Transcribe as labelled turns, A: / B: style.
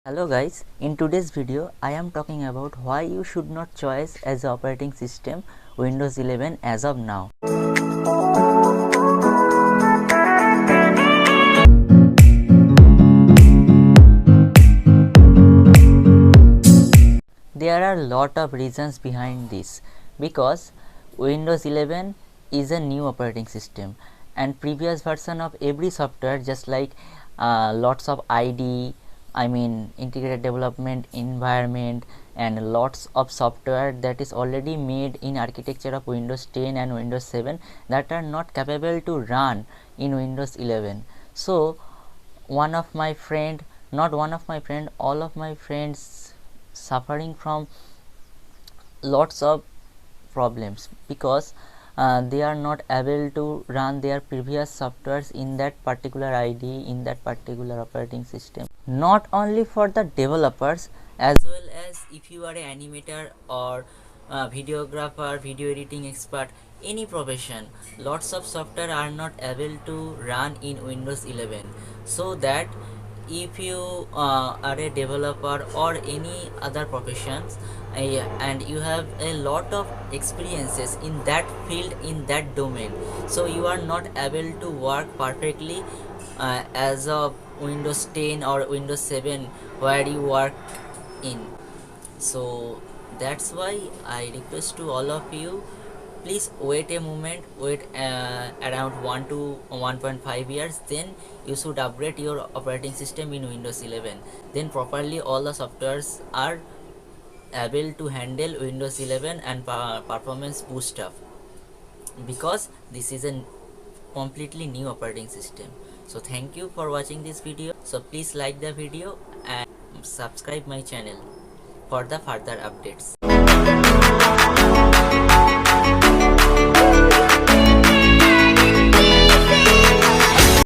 A: Hello guys, in today's video I am talking about why you should not choose as a operating system Windows 11 as of now. There are a lot of reasons behind this because Windows 11 is a new operating system and previous version of every software, just like lots of integrated development environment, and lots of software that is already made in architecture of Windows 10 and Windows 7 that are not capable to run in Windows 11. So all of my friends suffering from lots of problems because they are not able to run their previous softwares in that particular IDE, in that particular operating system. Not only for the developers, as well as if you are an animator or videographer, video editing expert, any profession, lots of software are not able to run in Windows 11. So that if you are a developer or any other professions and you have a lot of experiences in that field, in that domain, so you are not able to work perfectly as of Windows 10 or Windows 7 where you work in. So that's why I request to all of you, please wait a moment, wait around 1 to 1.5 years, then you should upgrade your operating system in Windows 11. Then properly all the softwares are able to handle Windows 11 and performance boost up, because this is a completely new operating system. So thank you for watching this video. So please like the video and subscribe my channel for the further updates.